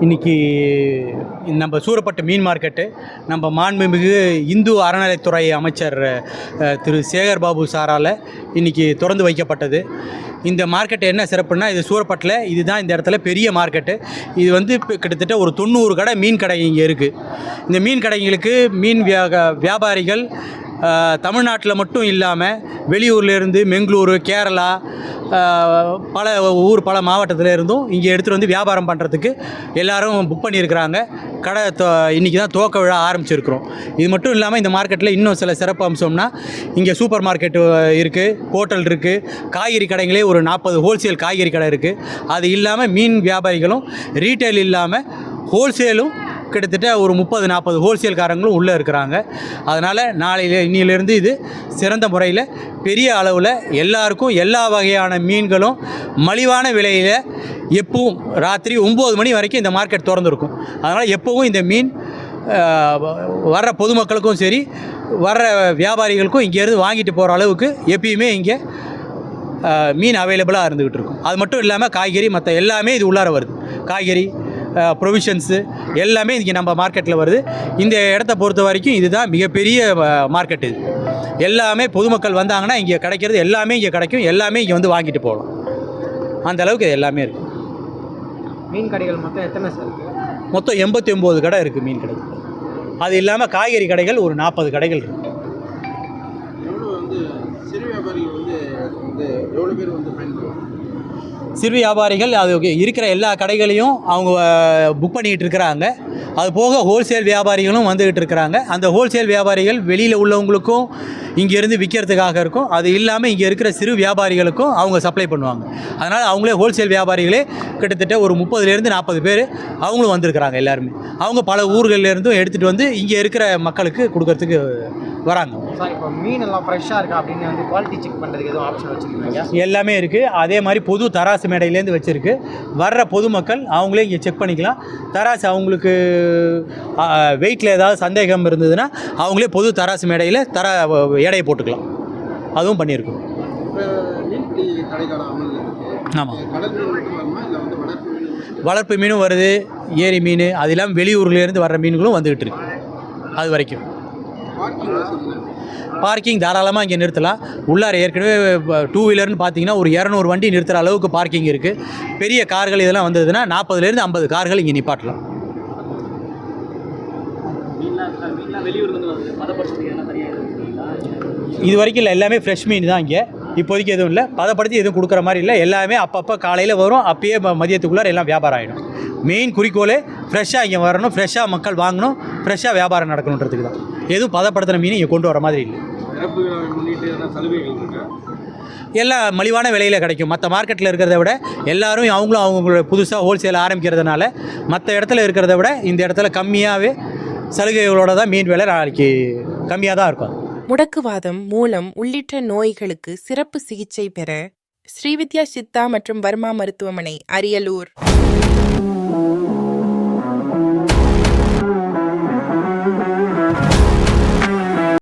இன்றைக்கி நம்ம சூரப்பட்டு மீன் மார்க்கெட்டு நம்ம மாண்புமிகு இந்து அறநிலைத்துறை அமைச்சர் திரு சேகர் பாபு சாரால் இன்றைக்கி திறந்து வைக்கப்பட்டது. இந்த மார்க்கெட்டு என்ன சிறப்புன்னா, இது சூரப்பட்டில் இதுதான் இந்த இடத்துல பெரிய மார்க்கெட்டு. இது வந்து கிட்டத்தட்ட ஒரு 90 கடை மீன் கடை இங்கே இருக்குது. இந்த மீன் கடைங்களுக்கு மீன் வியாபாரிகள் தமிழ்நாட்டில் மட்டும் இல்லாமல் வெளியூர்லேருந்து பெங்களூரு, கேரளா, பல மாவட்டத்தில் இருந்தும் இங்கே எடுத்துகிட்டு வந்து வியாபாரம் பண்ணுறதுக்கு எல்லோரும் புக் பண்ணியிருக்கிறாங்க. கடை இன்றைக்கி தான் துவக்க விழா ஆரம்பிச்சிருக்கிறோம். இது மட்டும் இல்லாமல் இந்த மார்க்கெட்டில் இன்னும் சில சிறப்பு அம்சம்னா, இங்கே சூப்பர் மார்க்கெட்டு இருக்குது, ஹோட்டல் இருக்குது, காய்கறி கடைங்களே ஒரு 40 ஹோல்சேல் காய்கறி கடை இருக்குது. அது இல்லாமல் மீன் வியாபாரிகளும் ரீட்டைல் இல்லாமல் ஹோல்சேலும் கிட்டத்தட்ட ஒரு 30-40 ஹோல்சேல்காரங்களும் உள்ளே இருக்கிறாங்க. அதனால் இன்னிலிருந்து இது சிறந்த முறையில் பெரிய அளவில் எல்லாருக்கும் எல்லா வகையான மீன்களும் மலிவான விலையில் எப்பவும் ராத்திரி 9 மணி வரைக்கும் இந்த மார்க்கெட் திறந்துருக்கும். அதனால் எப்போவும் இந்த மீன் வர்ற பொதுமக்களுக்கும் சரி, வர்ற வியாபாரிகளுக்கும் இங்கேருந்து வாங்கிட்டு போகிற அளவுக்கு எப்பயுமே இங்கே மீன் அவைலபிளாக இருந்துக்கிட்டு இருக்கும். அது மட்டும் இல்லாமல் காய்கறி மற்ற எல்லாமே இது உள்ளார வருது. காய்கறி, ப்ரொவிஷன்ஸு எல்லாமே இன்றைக்கி நம்ம மார்க்கெட்டில் வருது. இந்த இடத்த பொறுத்த வரைக்கும் இதுதான் மிகப்பெரிய மார்க்கெட். இது எல்லாமே பொதுமக்கள் வந்தாங்கன்னா இங்கே கிடைக்கிறது எல்லாமே இங்கே கிடைக்கும். எல்லாமே இங்கே வந்து வாங்கிட்டு போகலாம். அந்த அளவுக்கு இது எல்லாமே இருக்குது. மீன் கடைகள் மொத்தம் எத்தனை சார் இருக்குது? மொத்தம் 89 கடை இருக்குது மீன் கடை. அது இல்லாமல் காய்கறி கடைகள் ஒரு 40 கடைகள் இருக்குது. சிறு வியாபாரிகள் எவ்வளோ பேர் பயன்படுவாங்க? சிறு வியாபாரிகள் அது இருக்கிற எல்லா கடைகளையும் அவங்க புக் பண்ணிக்கிட்டு இருக்கிறாங்க. அது போக ஹோல்சேல் வியாபாரிகளும் வந்துக்கிட்டு இருக்கிறாங்க. அந்த ஹோல்சேல் வியாபாரிகள் வெளியில் உள்ளவங்களுக்கும் இங்கேருந்து விற்கிறதுக்காக இருக்கும். அது இல்லாமல் இங்கே இருக்கிற சிறு வியாபாரிகளுக்கும் அவங்க சப்ளை பண்ணுவாங்க. அதனால் அவங்களே ஹோல்சேல் வியாபாரிகளே கிட்டத்தட்ட ஒரு 30-40 பேர் அவங்களும் வந்திருக்கிறாங்க. எல்லாருமே அவங்க பல ஊர்கள்லேருந்தும் எடுத்துகிட்டு வந்து இங்கே இருக்கிற மக்களுக்கு கொடுக்கறதுக்கு வராங்க. சார், இப்போ மீன் எல்லாம் ஃப்ரெஷ்ஷாக இருக்கா அப்படின்னு குவாலிட்டி செக் பண்ணுறதுக்கு எதுவும் ஆப்ஷன் வச்சுருக்கீங்க? எல்லாமே இருக்குது. அதே மாதிரி பொது தராசு மேடையிலேருந்து வச்சுருக்கு. வர்ற பொதுமக்கள் அவங்களே இங்கே செக் பண்ணிக்கலாம். தராசு அவங்களுக்கு வெயிட்டில் ஏதாவது சந்தேகம் இருந்ததுன்னா அவங்களே பொது தராசு மேடையில் எடையை போட்டுக்கலாம். அதுவும் பண்ணியிருக்கோம். ஆமாம், வளர்ப்பு மீனும் வருது, ஏரி மீன், அது இல்லாமல் வெளியூர்லேருந்து வர்ற மீன்களும் வந்துக்கிட்டு இருக்கு. அது வரைக்கும் பார்க்கிங் தாராளமாக இங்கே நிறுத்தலாம். உள்ளார ஏற்கனவே 2 வீலர்னு பார்த்தீங்கன்னா ஒரு 200 வண்டி நிறுத்துகிற அளவுக்கு பார்க்கிங் இருக்குது. பெரிய கார்கள் இதெல்லாம் வந்ததுன்னா 40-50 கார்கள் இங்கே நிப்பாட்டலாம். இது வரைக்கும் இல்லை, எல்லாமே ஃப்ரெஷ் மீன் தான். இங்கே இப்போதைக்கு எதுவும் இல்லை, பதப்படுத்தி எதுவும் கொடுக்குற மாதிரி இல்லை. எல்லாமே அப்பப்போ காலையில் வரும், அப்பயே மதியத்துக்குள்ளார எல்லாம் வியாபாரம் ஆகிடும். மெயின் குறிக்கோளே ஃப்ரெஷ்ஷாக இங்கே வரணும், ஃப்ரெஷ்ஷாக மக்கள் வாங்கணும், ஃப்ரெஷ்ஷாக வியாபாரம் நடக்கணுன்றதுக்கு தான். எதுவும் பதப்படுத்தின மீன் இங்கே கொண்டு வர மாதிரி இல்லை. எல்லாம் மலிவான விலையில் கிடைக்கும். மற்ற மார்க்கெட்டில் இருக்கிறத விட எல்லாரும் அவங்களோட புதுசாக ஹோல்சேல் ஆரம்பிக்கிறதுனால மற்ற இடத்துல இருக்கிறத விட இந்த இடத்துல கம்மியாகவே சலுகைகளோட தான் மீன் விலை நாளைக்கு கம்மியாக தான் இருக்கும். முடக்குவாதம், மூலம் உள்ளிட்ட நோய்களுக்கு சிறப்பு சிகிச்சை பெற ஸ்ரீவித்யா சித்தா மற்றும் வர்மா மருத்துவமனை, அரியலூர்.